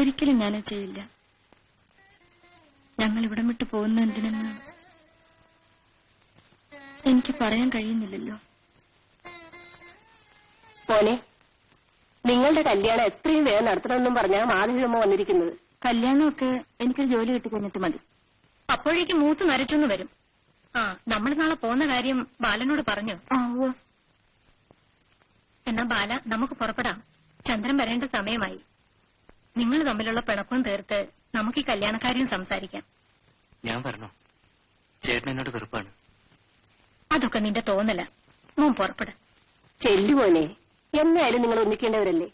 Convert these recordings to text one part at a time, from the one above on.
ഒരിക്കലും ഞാനത് ചെയ്യില്ല. ഞങ്ങൾ ഇവിടം വിട്ടു പോകുന്ന എന്തിനെന്ന് എനിക്ക് പറയാൻ കഴിയുന്നില്ലല്ലോ. മോനെ, നിങ്ങളുടെ കല്യാണം എത്രയും വേഗം നടത്തണമെന്നും പറഞ്ഞാ മാധവിയമ്മ വന്നിരിക്കുന്നത്. കല്യാണമൊക്കെ എനിക്കൊരു ജോലി കിട്ടി കഴിഞ്ഞിട്ട് മതി. അപ്പോഴേക്ക് മൂത്ത് നരച്ചൊന്നു വരും. നമ്മൾ നാളെ പോകുന്ന കാര്യം ബാലനോട് പറഞ്ഞു. എന്നാ ബാല, നമുക്ക് പുറപ്പെടാം. ചന്ദ്രൻ വരേണ്ട സമയമായി. നിങ്ങൾ തമ്മിലുള്ള പിണക്കവും തീർത്ത് നമുക്ക് ഈ കല്യാണക്കാര്യം സംസാരിക്കാം. ഞാൻ പറഞ്ഞോ, ചേട്ടൻ എന്നോട് വെറുപ്പാണ്. അതൊക്കെ നിന്റെ തോന്നല. മോൻ പുറപ്പെട. ചെല്ലുമോനെ, എന്നായാലും നിങ്ങൾ ഒന്നിക്കേണ്ടവരല്ലേ.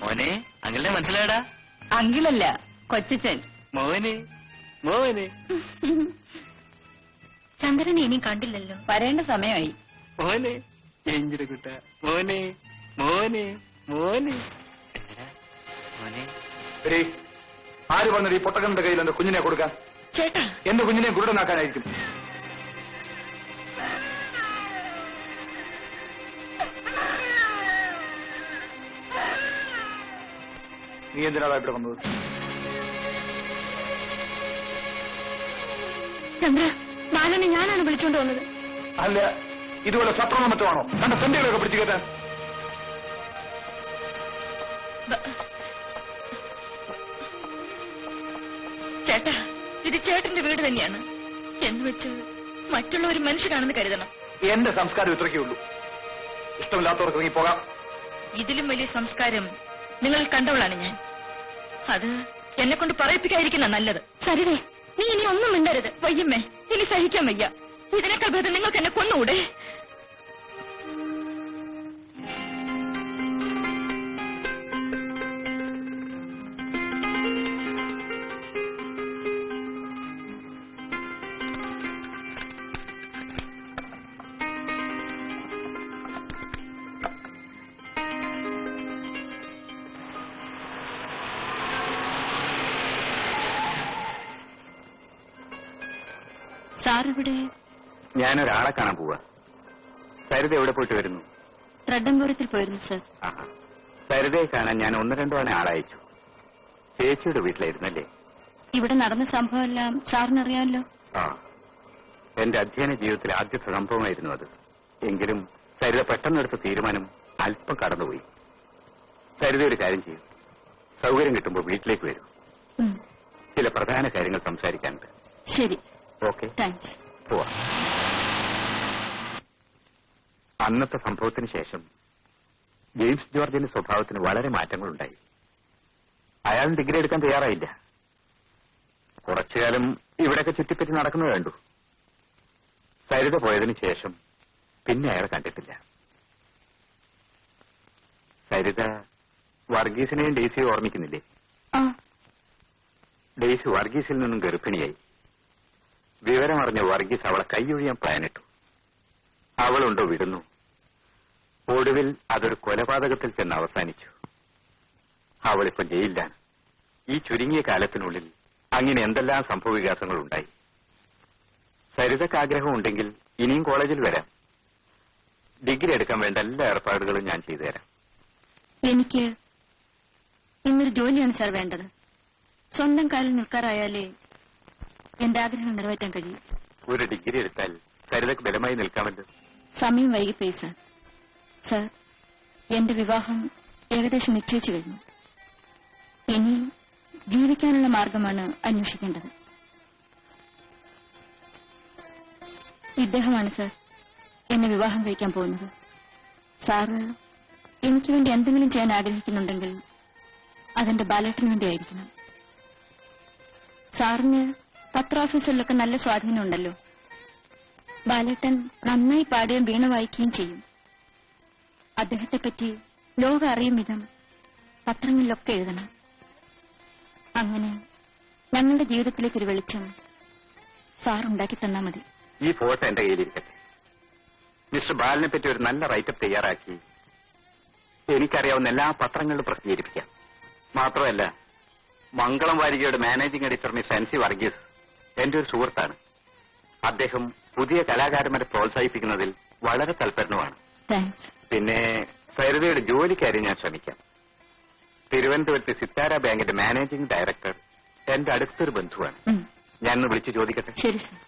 മോനെ, അങ്കിളിനെ മനസ്സിലായടാ? അങ്കിളല്ല, കൊച്ചച്ചൻ. മോനെ മോനെ. ചന്ദ്രനെ ഇനി കണ്ടില്ലല്ലോ. വരേണ്ട സമയമായി. മോനെ എഞ്ചിര കുട്ട. മോനെ മോനെ മോനെ. മോനെ, ആര് വന്നത് ഈ പൊട്ടകന്റെ കയ്യിൽ എന്റെ കുഞ്ഞിനെ കൊടുക്കാൻ? ചേട്ടാ, എന്റെ കുഞ്ഞിനെ ഗുരുടനാക്കാനായിരിക്കും. നീ എന്തിനാണ് ഇവിടെ വന്നത്? ചന്ദ്ര, ബാലനെ ഞാനാണ് വിളിച്ചോണ്ട് വന്നത്. അല്ല, ഇതുപോലെ ശത്രുവോ മറ്റോ ആണോ കണ്ട തെണ്ടികളൊക്കെ പിടിച്ചു കേട്ടാൻ? ചേട്ടാ, ഇത് ചേട്ടന്റെ വീട് തന്നെയാണ് എന്ന് വെച്ച് മറ്റുള്ളവർ മനുഷ്യരാണെന്ന് കരുതണം. എന്റെ സംസ്കാരം ഇത്രയ്ക്കേ ഉള്ളൂ. ഇഷ്ടമില്ലാത്തവർക്ക് ഇറങ്ങി പോകാം. ഇതിലും വലിയ സംസ്കാരം നിങ്ങൾ കണ്ടവളാണ് ഞാൻ. അത് എന്നെ കൊണ്ട് പറയിപ്പിക്കാതിരിക്കുന്ന നല്ലത്. സരിതേ, നീ ഇനി ഒന്നും മിണ്ടരുത്. വയ്യമ്മേ, ഇനി സഹിക്കാൻ വയ്യ. ഇതിനേക്കാൾ ഭേദം നിങ്ങൾക്ക് എന്നെ കൊന്നുകൂടെ? സാറിവിടെ? ഞാനൊരാളെ കാണാൻ പോവാ. സരിത എവിടെ പോയിട്ട് വരുന്നു? റഡംപുരത്തിൽ പോയിരുന്നു സർ. സരിതയെ കാണാൻ ഞാൻ 1-2 തവണ ആളയച്ചു. ചേച്ചിയുടെ വീട്ടിലായിരുന്നല്ലേ? ഇവിടെ നടന്ന സംഭവമെല്ലാം സാറിനറിയാമല്ലോ. എന്റെ അധ്യയന ജീവിതത്തിലെ ആദ്യത്തെ സംഭവമായിരുന്നു അത്. എങ്കിലും സരിത പെട്ടെന്നെടുത്ത തീരുമാനം അല്പം കടന്നുപോയി. സരിത ഒരു കാര്യം ചെയ്യും, സൗകര്യം കിട്ടുമ്പോൾ വീട്ടിലേക്ക് വരും. ചില പ്രധാന കാര്യങ്ങൾ സംസാരിക്കാനുണ്ട്. ശരി, ഓക്കെ, താങ്ക്സ്. പോവാ. അന്നത്തെ സംഭവത്തിന് ശേഷം ജെയിംസ് ജോർജിന്റെ സ്വഭാവത്തിന് വളരെ മാറ്റങ്ങളുണ്ടായി. അയാൾ ഡിഗ്രി എടുക്കാൻ തയ്യാറായില്ല. കുറച്ചുകാലം ഇവിടെയൊക്കെ ചുറ്റിപ്പറ്റി നടക്കുന്നത് കണ്ടു. സരിത പോയതിനു ശേഷം പിന്നെ അയാളെ കണ്ടിട്ടില്ല. സരിത വർഗീസിനെയും ഡെയ്സിയെ ഓർമ്മിക്കുന്നില്ലേ? ഡെയ്സി വർഗീസിൽ നിന്നും ഗർഭിണിയായി. വിവരമറിഞ്ഞ വർഗീസ് അവളെ കൈയൊഴിയാൻ പ്ലാനിട്ടു. അവളുണ്ടോ വിടുന്നു. ഒടുവിൽ അതൊരു കൊലപാതകത്തിൽ ചെന്ന് അവസാനിച്ചു. അവളിപ്പോ ജയിലിലാണ്. ഈ ചുരുങ്ങിയ കാലത്തിനുള്ളിൽ അങ്ങനെ എന്തെല്ലാം സംഭവവികാസങ്ങളുണ്ടായി. സരിതക്ക് ആഗ്രഹമുണ്ടെങ്കിൽ ഇനിയും കോളേജിൽ വരാം. ഡിഗ്രി എടുക്കാൻ വേണ്ട എല്ലാ ഏർപ്പാടുകളും ഞാൻ ചെയ്തു തരാം. എനിക്ക് ഇന്നൊരു ജോലിയാണ് സാർ വേണ്ടത്. സ്വന്തം കാലിൽ നിൽക്കാറായാലേ എന്റെ ആഗ്രഹം നിറവേറ്റാൻ കഴിയും. ഒരു ഡിഗ്രി എടുത്താൽ സരിതക്ക് ബലമായി നിൽക്കാമല്ലോ. സമയം വൈകിപ്പോയി സാർ. സാർ, എന്റെ വിവാഹം ഏകദേശം നിശ്ചയിച്ചു കഴിഞ്ഞു. ഇനി ജീവിക്കാനുള്ള മാർഗമാണ് അന്വേഷിക്കേണ്ടത്. ഇദ്ദേഹമാണ് സാർ എന്നെ വിവാഹം കഴിക്കാൻ പോകുന്നത്. സാറ് എനിക്ക് വേണ്ടി എന്തെങ്കിലും ചെയ്യാൻ ആഗ്രഹിക്കുന്നുണ്ടെങ്കിൽ അതെന്റെ ബാലേട്ടന് വേണ്ടിയായിരിക്കണം. സാറിന് പത്രാഫീസിലൊക്കെ നല്ല സ്വാധീനമുണ്ടല്ലോ. ബാലേട്ടൻ നന്നായി പാടുകയും വീണ വായിക്കുകയും ചെയ്യും. അദ്ദേഹത്തെപ്പറ്റി ലോകം അറിയും വിധം പത്രങ്ങളിലൊക്കെ എഴുതണം. അങ്ങനെ ഞങ്ങളുടെ ജീവിതത്തിലേക്കൊരു വെളിച്ചം സാർ ഉണ്ടാക്കി തന്നാ മതി. ഈ ഫോട്ടോ എന്റെ കയ്യിലിരിക്കട്ടെ. മിസ്റ്റർ ബാലിനെ പറ്റി ഒരു നല്ല റൈറ്റപ്പ് തയ്യാറാക്കി എനിക്കറിയാവുന്ന എല്ലാ പത്രങ്ങളിലും പ്രസിദ്ധീകരിപ്പിക്കാം. മാത്രമല്ല, മംഗളം വാരികയുടെ managing editor Miss NC Varghese എന്റെ ഒരു സുഹൃത്താണ്. അദ്ദേഹം പുതിയ കലാകാരന്മാരെ പ്രോത്സാഹിപ്പിക്കുന്നതിൽ വളരെ തൽപരനുമാണ്. താങ്ക്സ്. പിന്നെ സരിതയുടെ ജോലിക്കാര്യം ഞാൻ ശ്രമിക്കാം. തിരുവനന്തപുരത്ത് സിത്താര ബാങ്കിന്റെ മാനേജിംഗ് ഡയറക്ടർ എന്റെ അടുത്തൊരു ബന്ധുവാണ്. ഞാനൊന്ന് വിളിച്ചു ചോദിക്കട്ടെ? ശരി സർ.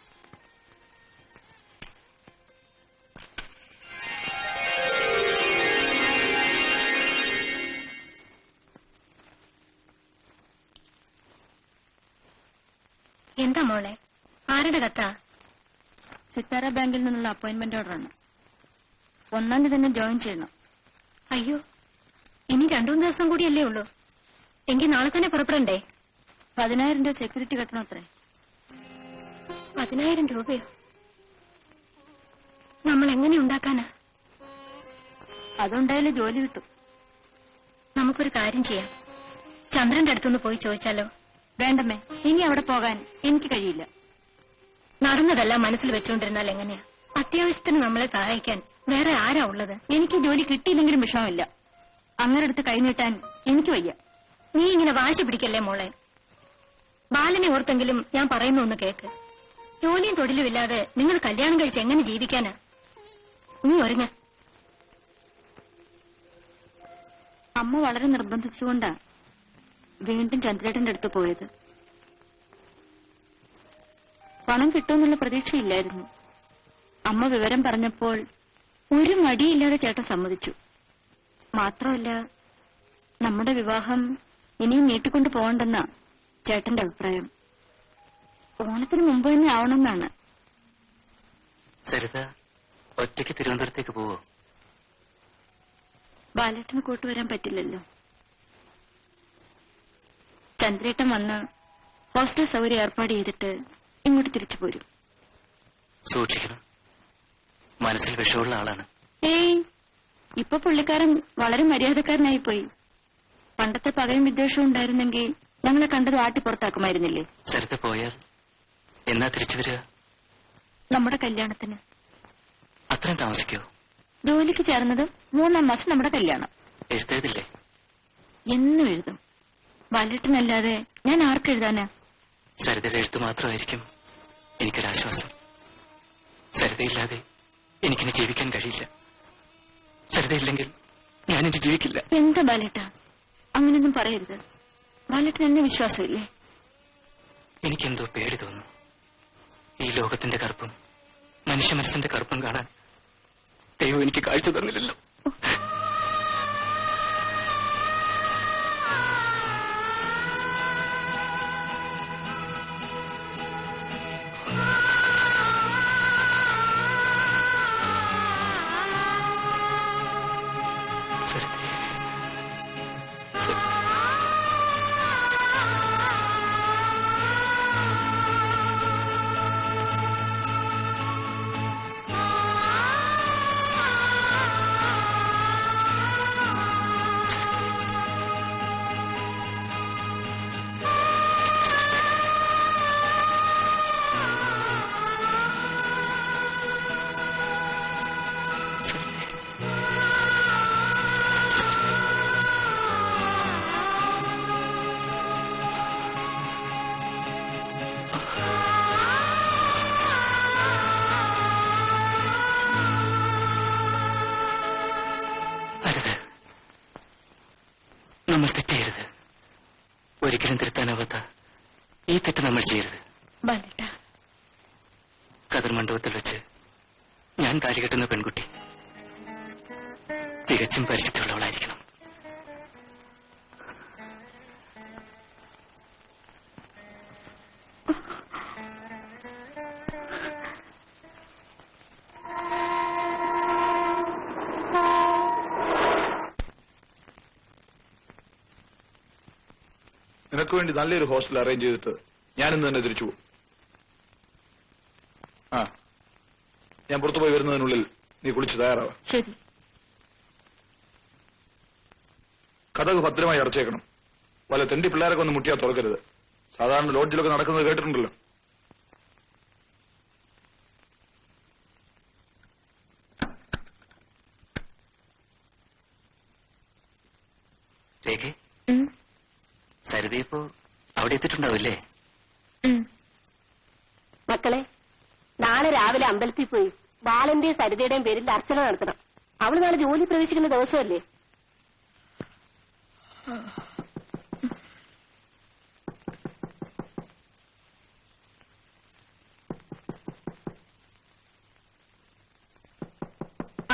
എന്താ മോളെ, ആരുടെ കത്താ? സിത്താര ബാങ്കിൽ നിന്നുള്ള അപ്പോയിന്റ്മെന്റ് ഓർഡറാണ്. 1-ാം തീയതി തന്നെ ജോയിൻ ചെയ്യണം. അയ്യോ, ഇനി 2-3 ദിവസം കൂടിയല്ലേ ഉള്ളൂ. എങ്കിൽ നാളെ തന്നെ പുറപ്പെടണ്ടേ? 10,000 രൂപ സെക്യൂരിറ്റി കെട്ടണം അത്രേ. 10,000 രൂപയോ? നമ്മൾ എങ്ങനെ ഉണ്ടാക്കാനാ? അതുണ്ടായാലേ ജോലി കിട്ടും. നമുക്കൊരു കാര്യം ചെയ്യാം, ചന്ദ്രന്റെ അടുത്തൊന്ന് പോയി ചോദിച്ചാലോ? വേണ്ടമ്മേ, ഇനി അവിടെ പോകാൻ എനിക്ക് കഴിയില്ല. നടന്നതെല്ലാം മനസ്സിൽ വെച്ചുകൊണ്ടിരുന്നാൽ എങ്ങനെയാ? അത്യാവശ്യത്തിന് നമ്മളെ സഹായിക്കാൻ വേറെ ആരാ ഉള്ളത്? എനിക്ക് ജോലി കിട്ടിയില്ലെങ്കിലും വിഷമമില്ല. അങ്ങനെ അടുത്ത് കൈനീട്ടാൻ എനിക്ക് വയ്യ. നീ ഇങ്ങനെ വാശി പിടിക്കല്ലേ മോളെ. ബാലനെ ഓർത്തെങ്കിലും ഞാൻ പറയുന്ന ഒന്ന് കേക്ക്. ജോലിയും തൊഴിലും ഇല്ലാതെ നിങ്ങൾ കല്യാണം കഴിച്ച് എങ്ങനെ ജീവിക്കാനാ? നീ ഒരുങ്ങ. അമ്മ വളരെ നിർബന്ധിച്ചുകൊണ്ടാ വീണ്ടും ചന്ദ്രേട്ടന്റെ അടുത്ത് പോയത്. പണം കിട്ടുമെന്നുള്ള പ്രതീക്ഷയില്ലായിരുന്നു. അമ്മ വിവരം പറഞ്ഞപ്പോൾ ഒരു മടിയില്ലാതെ ചേട്ടൻ സമ്മതിച്ചു. മാത്രമല്ല, നമ്മുടെ വിവാഹം ഇനിയും നീട്ടിക്കൊണ്ടു പോകണ്ടെന്നാ ചേട്ടന്റെ അഭിപ്രായം. ഓണത്തിന് മുമ്പ് തന്നെ ആവണമെന്നാണ്. സരിത ഒറ്റയ്ക്ക് തിരുവനന്തപുരത്തേക്ക് പോവോ? ബാലേട്ടന് കൂട്ടുവരാൻ പറ്റില്ലല്ലോ. ചന്ദ്രേട്ടൻ വന്ന് ഹോസ്റ്റൽ സൗകര്യം ഏർപ്പാട് ചെയ്തിട്ട് ഇങ്ങോട്ട് തിരിച്ചു പോരും. സൂക്ഷിക്കണം, മനസ്സിൽ വിഷമുള്ള ആളാണ്. ഏയ്, ഇപ്പൊ പുള്ളിക്കാരൻ വളരെ മര്യാദക്കാരനായിപ്പോയി. പണ്ടത്തെ പകയും വിദ്വേഷവും ഉണ്ടായിരുന്നെങ്കിൽ ഞങ്ങളെ കണ്ടത് ആട്ടി പുറത്താക്കുമായിരുന്നില്ലേ? സരിത പോയാൽ എന്നാ തിരിച്ചു വരിക? നമ്മുടെ കല്യാണത്തിന്. അത്രയും താമസിക്കോ? ജോലിക്ക് ചേർന്നത് 3-ാം മാസം നമ്മുടെ കല്യാണം. എഴുത്തേതില്ലേ? എന്നും എഴുതും. ബാലേട്ടനല്ലാതെ ഞാൻ ആർക്കെഴുതാനാ? സരിതയുടെ എഴുത്ത് മാത്രമായിരിക്കും എനിക്കൊരാശ്വാസം. സരിതയില്ലാതെ എനിക്കിനി ജീവിക്കാൻ കഴിയില്ല. സരിതയില്ലെങ്കിൽ ഞാനിനി ജീവിക്കില്ല. എന്താ ബാലേട്ട, അങ്ങനൊന്നും പറയരുത്. ബാലേട്ടൻ എന്നെ വിശ്വാസമില്ലേ? എനിക്കെന്തോ പേടി തോന്നുന്നു. ഈ ലോകത്തിന്റെ കറുപ്പും മനുഷ്യ മനസ്സിന്റെ കറുപ്പും കാണാൻ ദൈവം എനിക്ക് കാഴ്ച തന്നില്ലല്ലോ. നമ്മൾ തെറ്റ് ചെയ്യരുത്. ഒരിക്കലും തിരുത്താനാവാത്ത ഈ തെറ്റ് നമ്മൾ ചെയ്യരുത്. കതിർ മണ്ഡപത്തിൽ വെച്ച് ഞാൻ താലി കെട്ടുന്ന പെൺകുട്ടി തികച്ചും പരിചയമുള്ളവളായിരിക്കണം. നിനക്ക് വേണ്ടി നല്ലൊരു ഹോസ്റ്റൽ അറേഞ്ച് ചെയ്തിട്ട് ഞാനിന്ന് തന്നെ തിരിച്ചു പോകും. ഞാൻ പുറത്തുപോയി വരുന്നതിനുള്ളിൽ നീ കുളിച്ച് തയ്യാറാവാം. ശരി. കഥക് ഭദ്രമായി അടച്ചേക്കണം. വല്ല തെണ്ടി പിള്ളേരൊക്കെ ഒന്ന് മുട്ടിയാൽ തുറക്കരുത്. സാധാരണ ലോഡ്ജിലൊക്കെ നടക്കുന്നത് കേട്ടിട്ടുണ്ടല്ലോ. രേഖ, സരിത ഇപ്പോ അവിടെ എത്തിയിട്ടുണ്ടാവില്ലേ? മക്കളെ, നാളെ രാവിലെ അമ്പലത്തിൽ പോയി ബാലന്റെയും സരിതയുടെയും പേരിൽ അർച്ചന നടത്തണം. അവള് നാളെ ജോലി പ്രവേശിക്കുന്ന ദിവസമല്ലേ?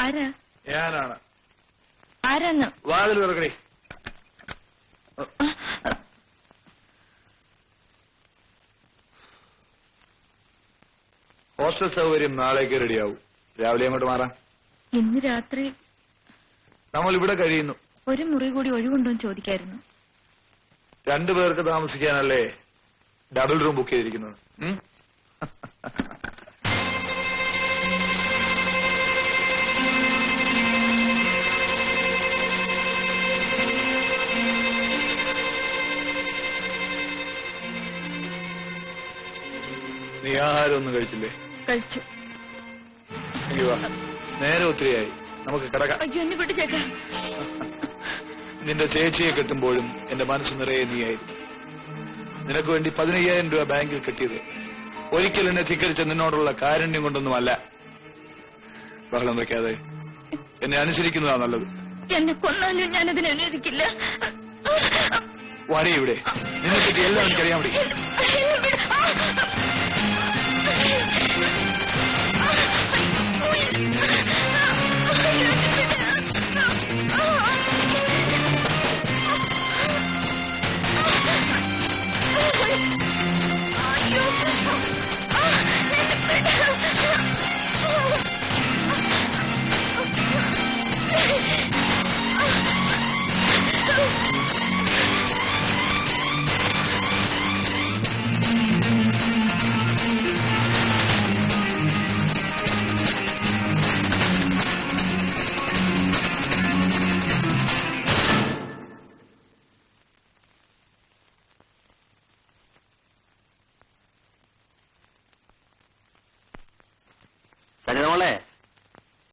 ആരാ? ഞാനാണ്. ആരാന്ന്? വാതിൽ തുറക്കണേ. ഹോസ്റ്റൽ സൗകര്യം നാളേക്ക് റെഡിയാവും. രാവിലെ അങ്ങോട്ട് മാറാം. ഇന്ന് രാത്രി നമ്മൾ ഇവിടെ കഴിയുന്നു. ഒരു മുറി കൂടി ഒഴിവുണ്ടോന്ന് ചോദിക്കായിരുന്നു. 2 പേർക്ക് താമസിക്കാനല്ലേ ഡബിൾ റൂം ബുക്ക് ചെയ്തിരിക്കുന്നത്. നീ ആഹാരം ഒന്നും കഴിച്ചില്ലേ? കഴിച്ചു. എങ്കിൽ വാ, നേരെ ഒത്തിരിയായി, നമുക്ക് കിടക്കാം. അയ്യോ, എന്നെ വിട്ടു. നിന്റെ ചേച്ചിയെ കെട്ടുമ്പോഴും എന്റെ മനസ്സ് നിറയെ നീയായിരുന്നു. നിനക്ക് വേണ്ടി 15,000 രൂപ ബാങ്കിൽ കെട്ടിയത് ഒരിക്കൽ എന്നെ ധിക്കരിച്ച നിന്നോടുള്ള കാരുണ്യം കൊണ്ടൊന്നുമല്ല. ബഹളം വയ്ക്കാതെ എന്നെ അനുസരിക്കുന്നതാ നല്ലത്. എന്നെ കൊന്നാലും ഞാനതിനെ അനുവദിക്കില്ല. വാടി ഇവിടെ. നിന്നെ പറ്റി എല്ലാം എനിക്കറിയാൻ വേണ്ടി. സരിതമോളെ,